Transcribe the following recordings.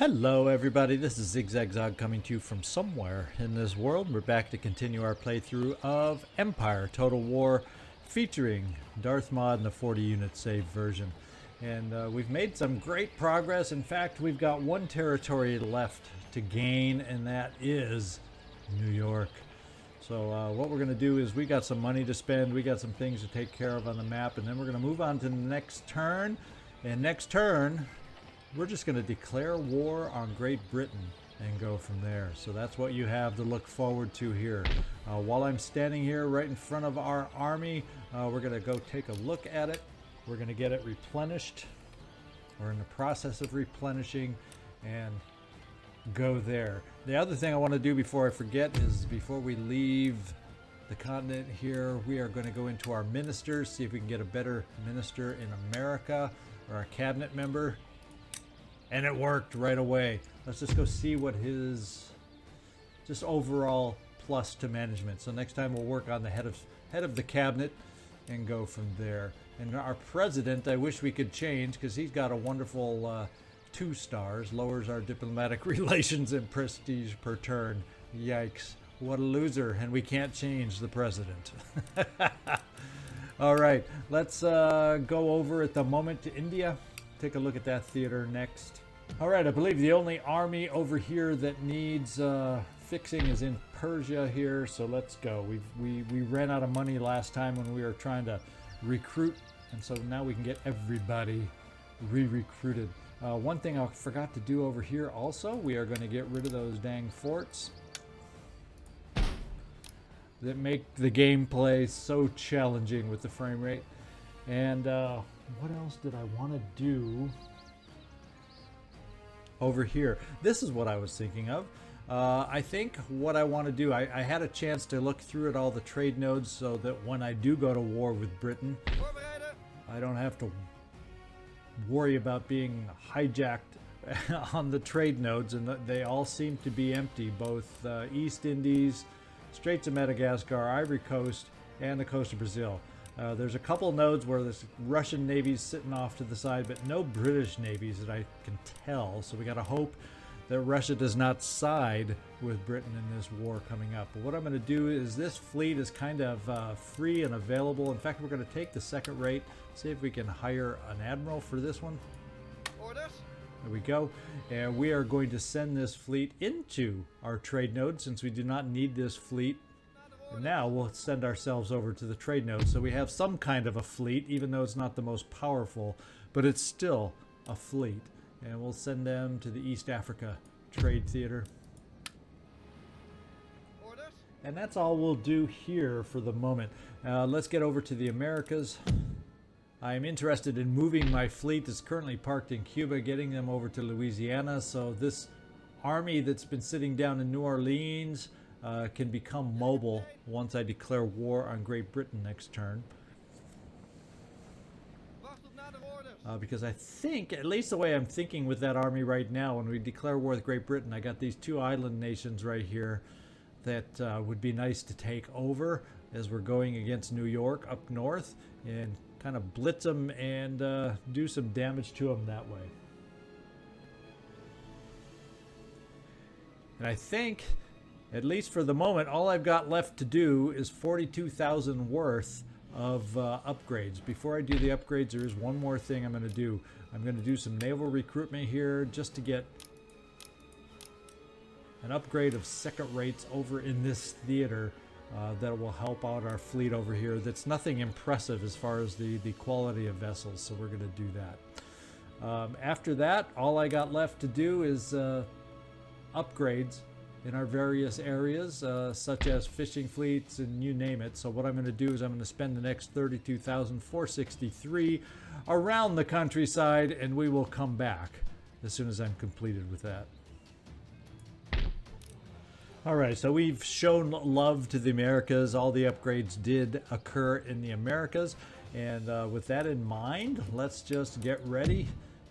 Hello everybody, this is ZigZagZog coming to you from somewhere in this world. We're back to continue our playthrough of Empire Total War featuring Darthmod in the 40 unit save version. And we've made some great progress. In fact, we've got one territory left to gain, and that is New York. So what we're going to do is we got some money to spend, we got some things to take care of on the map, and then we're going to move on to the next turn. And next turn, we're just going to declare war on Great Britain and go from there. So that's what you have to look forward to here. While I'm standing here right in front of our army, we're going to go take a look at it. We're going to get it replenished. We're in the process of replenishing and go there. The other thing I want to do before I forget is before we leave the continent here, we are going to go into our ministers, see if we can get a better minister in America or a cabinet member. And it worked right away. Let's just go see what his just overall plus to management. So next time we'll work on the head of the cabinet and go from there. And our president, I wish we could change because he's got a wonderful 2 stars. Lowers our diplomatic relations and prestige per turn. Yikes. What a loser. And we can't change the president. All right. Let's go over at the moment to India. Take a look at that theater next. All right, I believe the only army over here that needs fixing is in Persia here, so let's go. We ran out of money last time when we were trying to recruit, and so now we can get everybody re-recruited. One thing I forgot to do over here also, we are going to get rid of those dang forts that make the gameplay so challenging with the frame rate. And what else did I want to do over here? This is what I was thinking of. I think what I want to do, I had a chance to look through at all the trade nodes so that when I do go to war with Britain, I don't have to worry about being hijacked on the trade nodes, and they all seem to be empty, both East Indies, Straits of Madagascar, Ivory Coast, and the coast of Brazil. There's a couple nodes where there's Russian navies sitting off to the side, but no British navies that I can tell. So we got to hope that Russia does not side with Britain in this war coming up. But what I'm going to do is this fleet is kind of free and available. In fact, we're going to take the second rate, see if we can hire an admiral for this one. Orders. There we go. And we are going to send this fleet into our trade node since we do not need this fleet. And now we'll send ourselves over to the trade node. So we have some kind of a fleet, even though it's not the most powerful, but it's still a fleet. And we'll send them to the East Africa Trade Theater. Orders. And that's all we'll do here for the moment. Let's get over to the Americas. I'm interested in moving my fleet that's currently parked in Cuba, getting them over to Louisiana. So this army that's been sitting down in New Orleans can become mobile once I declare war on Great Britain next turn. Because I think, at least the way I'm thinking with that army right now, when we declare war with Great Britain, I got these 2 island nations right here that would be nice to take over as we're going against New York up north and kind of blitz them and do some damage to them that way. And I think, at least for the moment, all I've got left to do is 42,000 worth of upgrades. Before I do the upgrades, there is one more thing I'm going to do. I'm going to do some naval recruitment here just to get an upgrade of second rates over in this theater that will help out our fleet over here. That's nothing impressive as far as the quality of vessels, so we're going to do that. After that, all I got left to do is upgrades in our various areas, such as fishing fleets and you name it. So what I'm going to do is I'm going to spend the next 32,463 around the countryside, and we will come back as soon as I'm completed with that. All right, so we've shown love to the Americas. All the upgrades did occur in the Americas. And with that in mind, let's just get ready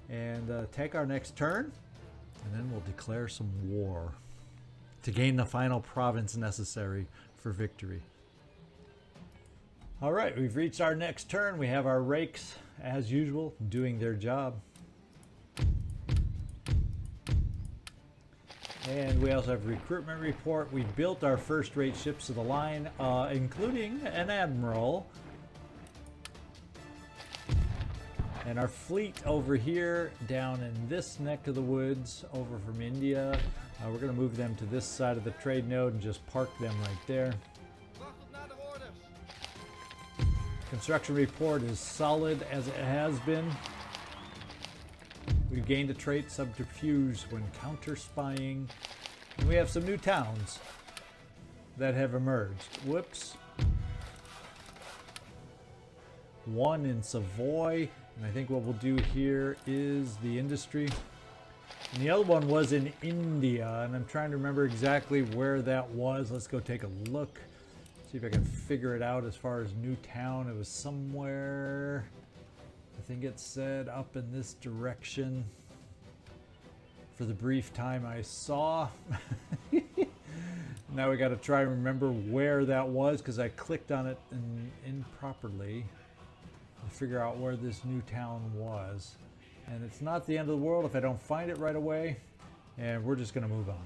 and take our next turn, and then we'll declare some war to gain the final province necessary for victory. All right, we've reached our next turn. We have our rakes, as usual, doing their job. And we also have recruitment report. We built our first-rate ships of the line, including an admiral. And our fleet over here, down in this neck of the woods, over from India. We're going to move them to this side of the trade node and just park them right there. Construction report is solid as it has been. We've gained a trait, subterfuge, when counter-spying. And we have some new towns that have emerged. Whoops. One in Savoy. And I think what we'll do here is the industry. And the other one was in India. And I'm trying to remember exactly where that was. Let's go take a look. See if I can figure it out as far as new town. It was somewhere... I think it said up in this direction for the brief time I saw. Now we got to try and remember where that was because I clicked on it improperly to figure out where this new town was. And it's not the end of the world if I don't find it right away. And we're just going to move on.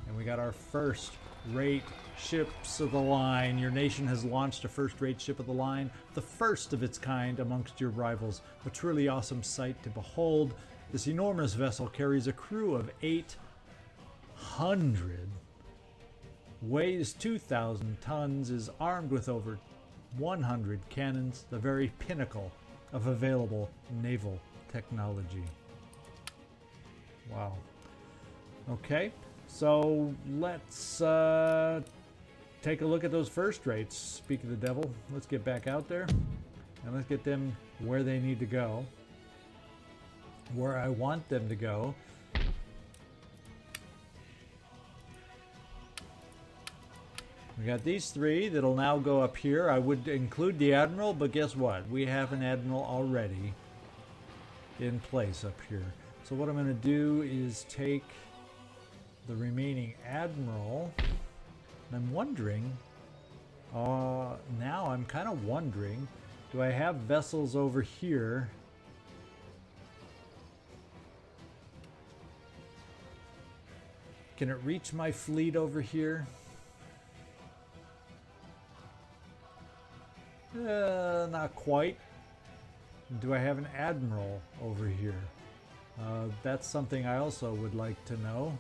And we got our first rate ships of the line. Your nation has launched a first-rate ship of the line, the first of its kind amongst your rivals. A truly awesome sight to behold. This enormous vessel carries a crew of 800, weighs 2,000 tons, is armed with over 100 cannons, the very pinnacle of available naval technology. Wow. Okay, so let's take a look at those first rates. Speak of the devil, let's get back out there and let's get them where they need to go, where I want them to go. We got these three that'll now go up here. I would include the admiral, but guess what? We have an admiral already in place up here. So what I'm going to do is take the remaining admiral. I'm wondering, now I'm kind of wondering, do I have vessels over here? Can it reach my fleet over here? Not quite. Do I have an admiral over here? That's something I also would like to know.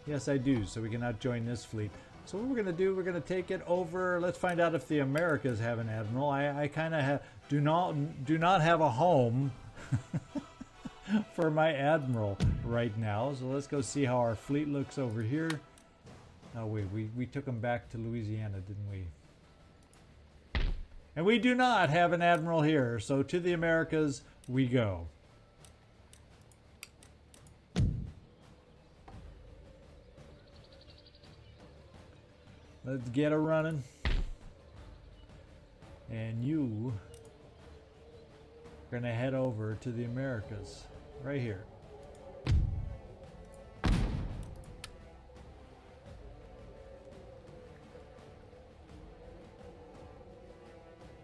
Yes, I do, so we cannot join this fleet. So what we're going to do, we're going to take it over. Let's find out if the Americas have an admiral. I kind of do not have a home for my admiral right now. So let's go see how our fleet looks over here. Oh wait, we took them back to Louisiana, didn't we? And we do not have an admiral here, so to the Americas we go. Let's get her running. And you are going to head over to the Americas, right here.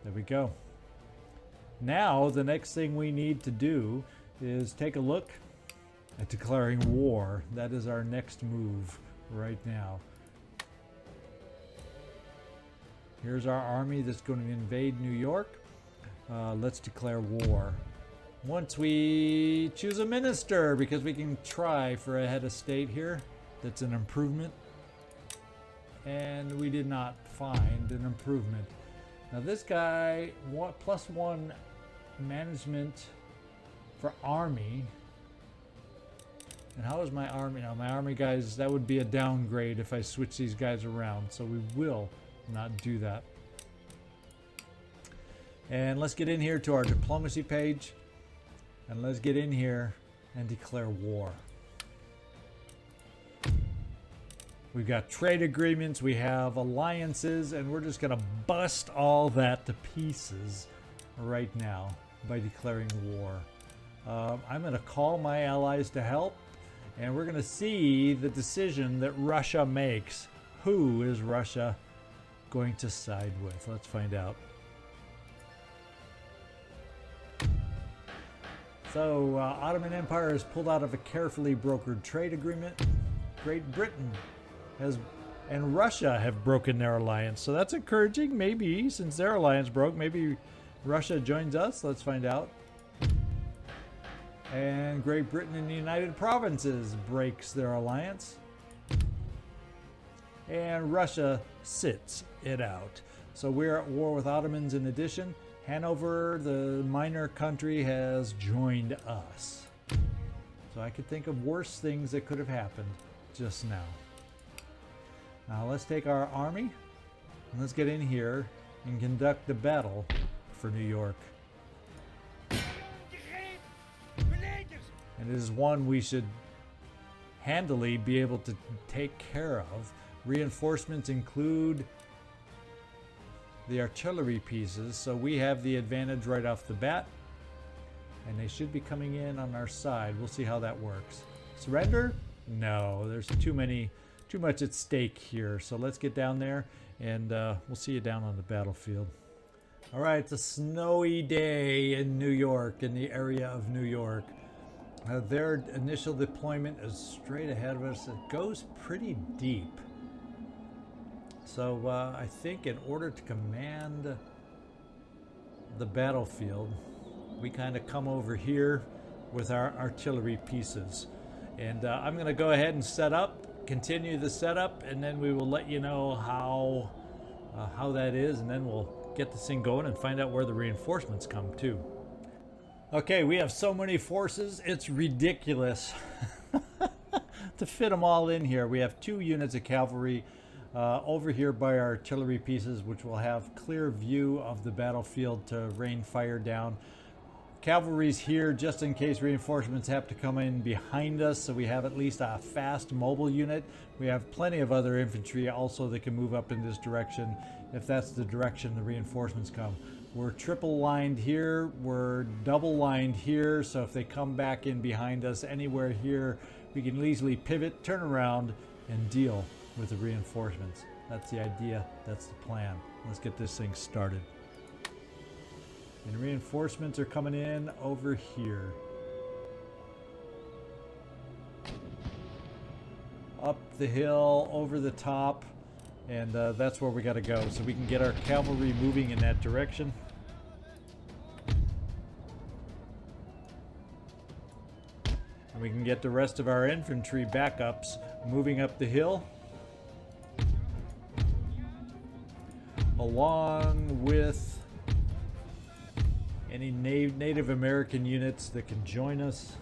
There we go. Now, the next thing we need to do is take a look at declaring war. That is our next move right now. Here's our army that's going to invade New York. Let's declare war. Once we choose a minister, because we can try for a head of state here. That's an improvement. And we did not find an improvement. Now this guy, +1 management for army. And how is my army? Now my army guys, that would be a downgrade if I switch these guys around. So we will not do that. And let's get in here to our diplomacy page. And let's get in here and declare war. We've got trade agreements, we have alliances, and we're just going to bust all that to pieces right now by declaring war. I'm going to call my allies to help, and we're going to see the decision that Russia makes. Who is Russia going to side with? Let's find out. So, Ottoman Empire has pulled out of a carefully brokered trade agreement. Great Britain and Russia have broken their alliance. So that's encouraging. Maybe, since their alliance broke, maybe Russia joins us. Let's find out. And Great Britain and the United Provinces breaks their alliance. And Russia sits it out. So we're at war with Ottomans in addition. Hanover, the minor country, has joined us. So I could think of worse things that could have happened just now. Now let's take our army and let's get in here and conduct the battle for New York. And it is one we should handily be able to take care of. Reinforcements include the artillery pieces, so we have the advantage right off the bat, and they should be coming in on our side. We'll see how that works. Surrender? No, there's too much at stake here. So let's get down there, and we'll see you down on the battlefield. All right, it's a snowy day in New York, in the area of New York. Their initial deployment is straight ahead of us. It goes pretty deep. So I think in order to command the battlefield, we kind of come over here with our artillery pieces. And I'm going to go ahead and set up, continue the setup, and then we will let you know how that is, and then we'll get this thing going and find out where the reinforcements come to. Okay, we have so many forces, it's ridiculous to fit them all in here. We have 2 units of cavalry over here by our artillery pieces, which will have clear view of the battlefield to rain fire down. Cavalry's here just in case reinforcements have to come in behind us, so we have at least a fast mobile unit. We have plenty of other infantry also that can move up in this direction if that's the direction the reinforcements come. We're triple lined here, we're double lined here, so if they come back in behind us anywhere here, we can easily pivot, turn around, and deal with the reinforcements. That's the idea, that's the plan. Let's get this thing started. And reinforcements are coming in over here. Up the hill, over the top, and that's where we got to go. So we can get our cavalry moving in that direction. And we can get the rest of our infantry backups moving up the hill. Along with any Native American units that can join us.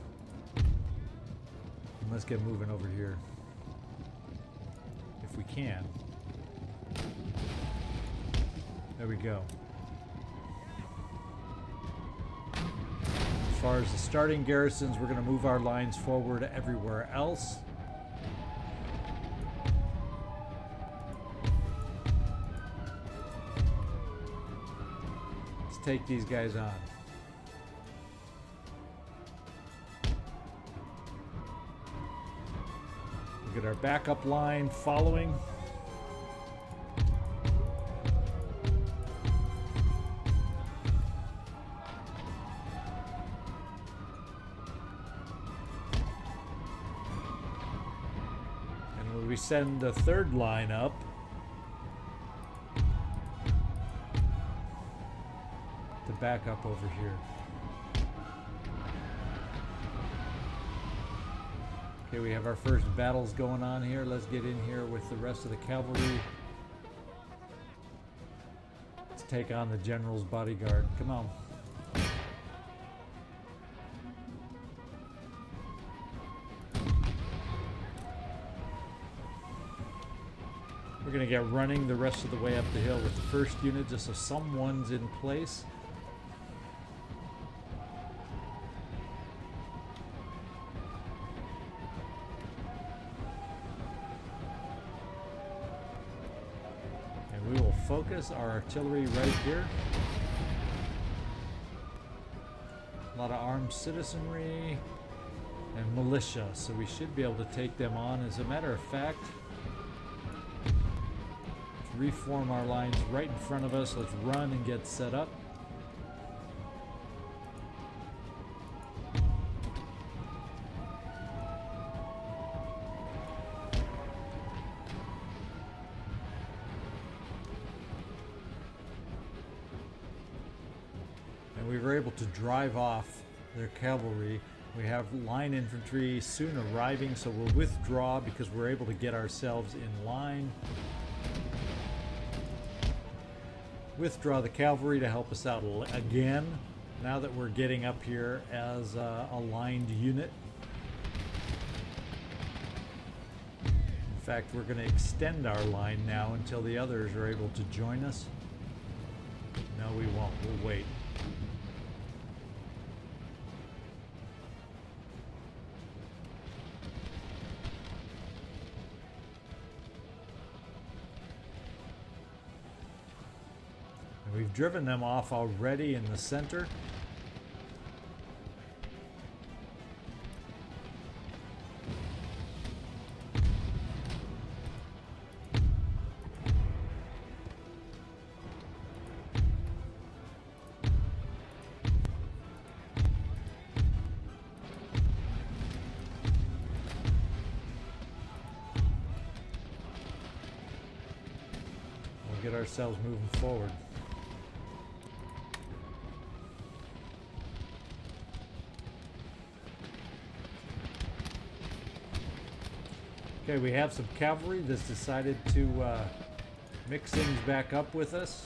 And let's get moving over here. If we can. There we go. As far as the starting garrisons, we're going to move our lines forward everywhere else. Let's take these guys on. Look at our backup line following. And when we send the third line up, to back up over here. Okay, we have our first battles going on here. Let's get in here with the rest of the cavalry. Let's take on the general's bodyguard. Come on. We're going to get running the rest of the way up the hill with the first unit just so someone's in place. We will focus our artillery right here. A lot of armed citizenry and militia, so we should be able to take them on. As a matter of fact, let's reform our lines right in front of us. Let's run and get set up. and we were able to drive off their cavalry. We have line infantry soon arriving, so we'll withdraw because we're able to get ourselves in line. Withdraw the cavalry to help us out again, now that we're getting up here as a aligned unit. In fact, we're going to extend our line now until the others are able to join us. No, we won't. We'll wait. And we've driven them off already in the center. Get ourselves moving forward. Okay, we have some cavalry that's decided to mix things back up with us.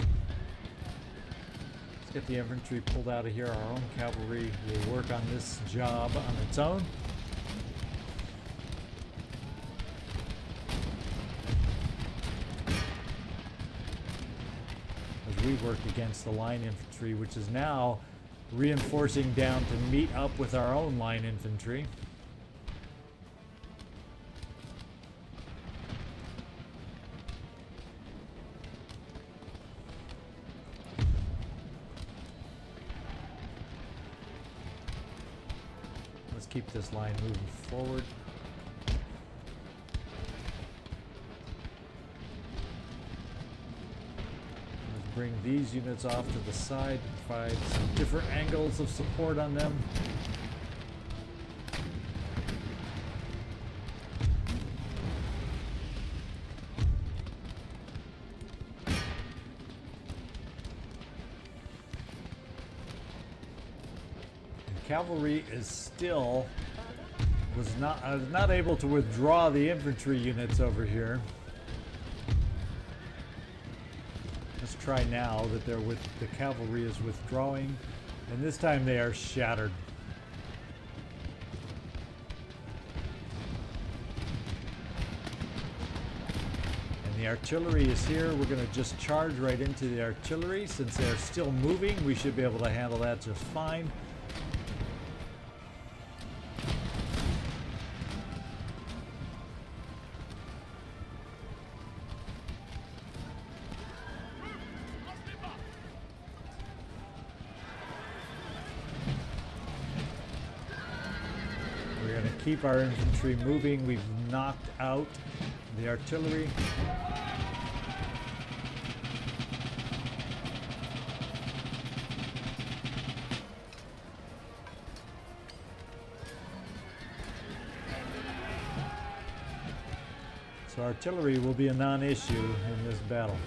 Let's get the infantry pulled out of here. Our own cavalry will work on this job on its own. We work against the line infantry, which is now reinforcing down to meet up with our own line infantry. Let's keep this line moving forward. Bring these units off to the side, provide some different angles of support on them. And cavalry is still was not able to withdraw the infantry units over here. Let's try now that the cavalry is withdrawing, and this time they are shattered. And the artillery is here. We're going to just charge right into the artillery. Since they're still moving, we should be able to handle that just fine. Keep our infantry moving. We've knocked out the artillery. So artillery will be a non-issue in this battle.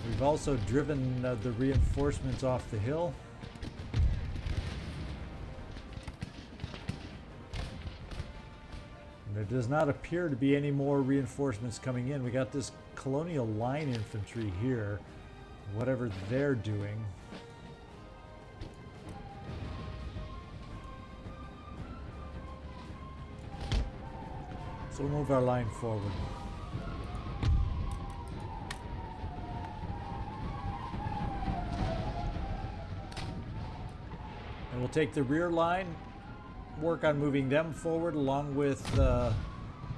We've also driven the reinforcements off the hill. There does not appear to be any more reinforcements coming in. We got this colonial line infantry here, whatever they're doing. So we'll move our line forward. And we'll take the rear line, work on moving them forward along with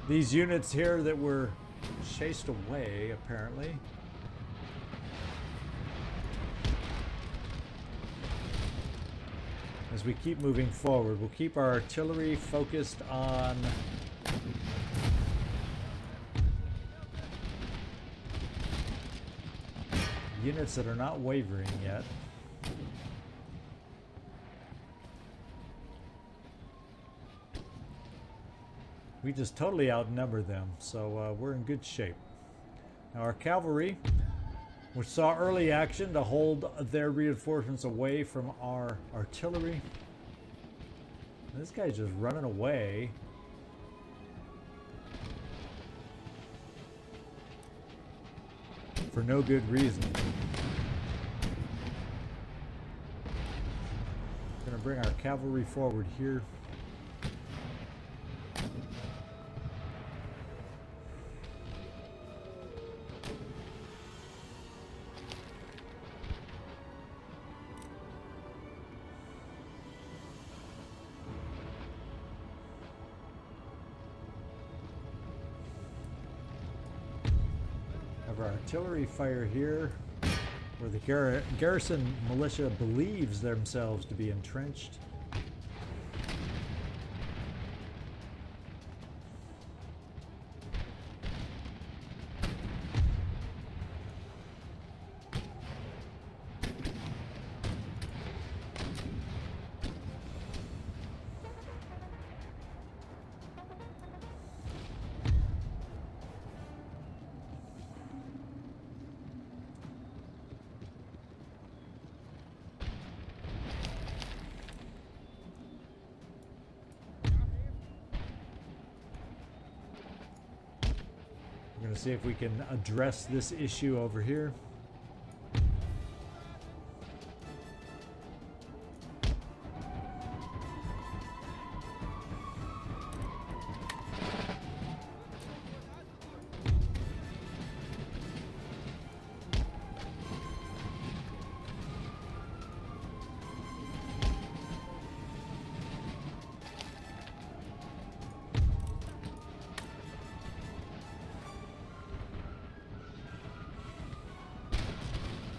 these units here that were chased away, apparently. As we keep moving forward, we'll keep our artillery focused on units that are not wavering yet. We just totally outnumber them, so we're in good shape. Now our cavalry We saw early action to hold their reinforcements away from our artillery. This guy's just running away. For no good reason. Gonna bring our cavalry forward here. Have our artillery fire here, where the garrison militia believes themselves to be entrenched. We're going to see if we can address this issue over here.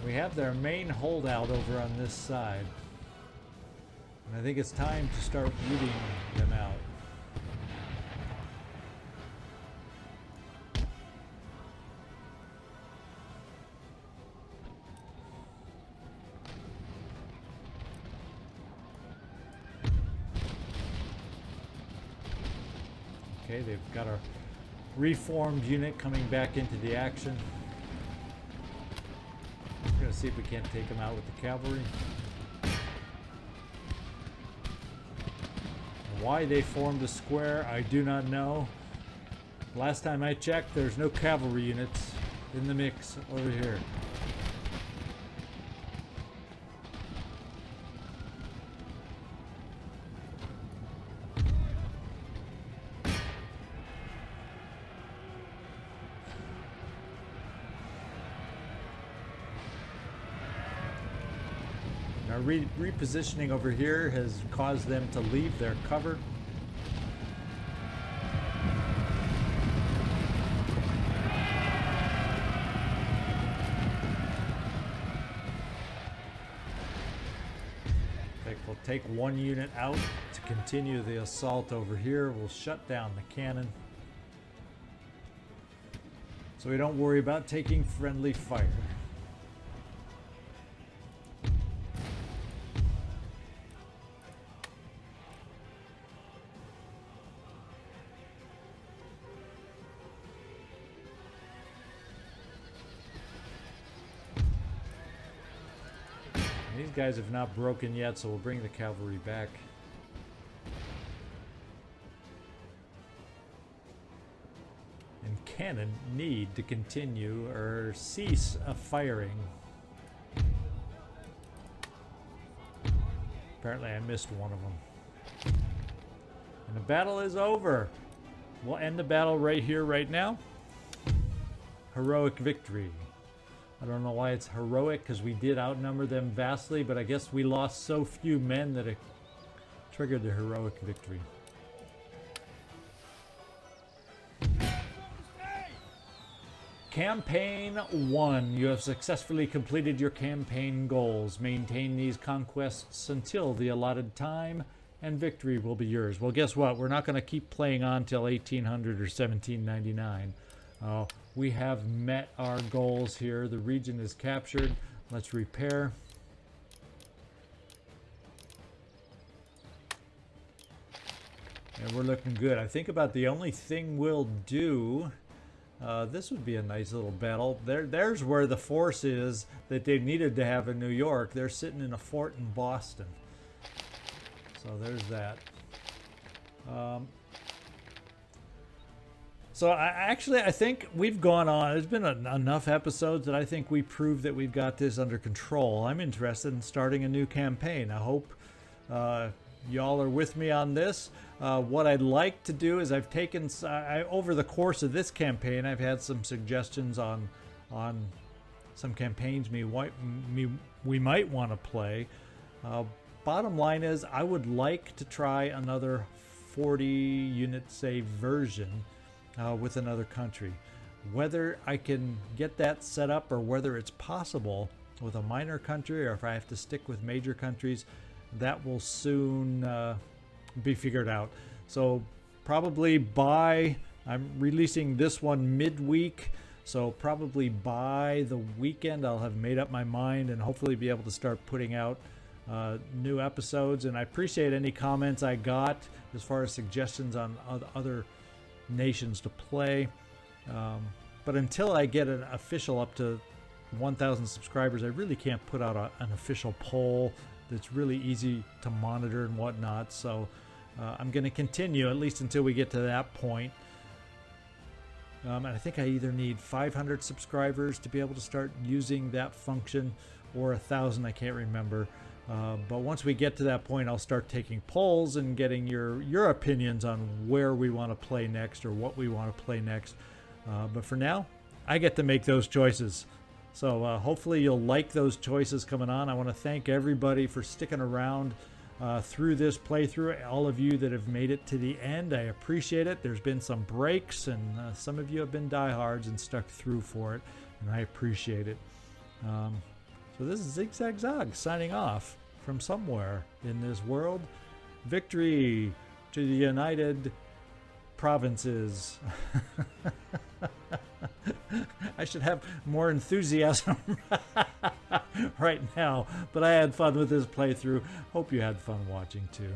We have their main holdout over on this side. And I think it's time to start weeding them out. Okay, they've got a reformed unit coming back into the action. We're going to see if we can't take them out with the cavalry. Why they formed a square, I do not know. Last time I checked, there's no cavalry units in the mix over here. Our repositioning over here has caused them to leave their cover. We'll take one unit out to continue the assault over here. We'll shut down the cannon, so we don't worry about taking friendly fire. These guys have not broken yet, so we'll bring the cavalry back. And cannon need to continue or cease firing. Apparently I missed one of them. And the battle is over. We'll end the battle right here, right now. Heroic victory. I don't know why it's heroic, because we did outnumber them vastly, but I guess we lost so few men that it triggered the heroic victory. Campaign 1. You have successfully completed your campaign goals. Maintain these conquests until the allotted time, and victory will be yours. Well, guess what? We're not going to keep playing on till 1800 or 1799. We have met our goals here. The region is captured. Let's repair. And we're looking good. I think about the only thing we'll do This would be a nice little battle. There's where the force is that they needed to have in New York. They're sitting in a fort in Boston. So there's that. So I think we've gone on. There's been enough episodes that I think we proved that we've got this under control. I'm interested in starting a new campaign. I hope y'all are with me on this. What I'd like to do is I've taken over the course of this campaign, I've had some suggestions on some campaigns we might want to play. Bottom line is I would like to try another 40 unit save version with another country. Whether I can get that set up or whether it's possible with a minor country or if I have to stick with major countries, that will soon be figured out. So probably I'm releasing this one midweek, so probably by the weekend I'll have made up my mind and hopefully be able to start putting out new episodes. And I appreciate any comments I got as far as suggestions on other nations to play. But until I get an official up to 1,000 subscribers, I really can't put out an official poll that's really easy to monitor and whatnot. So I'm going to continue at least until we get to that point. And I think I either need 500 subscribers to be able to start using that function or 1,000, I can't remember. But once we get to that point, I'll start taking polls and getting your opinions on where we want to play next or what we want to play next. But for now, I get to make those choices. So hopefully you'll like those choices coming on. I want to thank everybody for sticking around through this playthrough. All of you that have made it to the end, I appreciate it. There's been some breaks, and some of you have been diehards and stuck through for it, and I appreciate it. So this is ZigZagZog signing off from somewhere in this world. Victory to the United Provinces. I should have more enthusiasm right now, but I had fun with this playthrough. Hope you had fun watching too.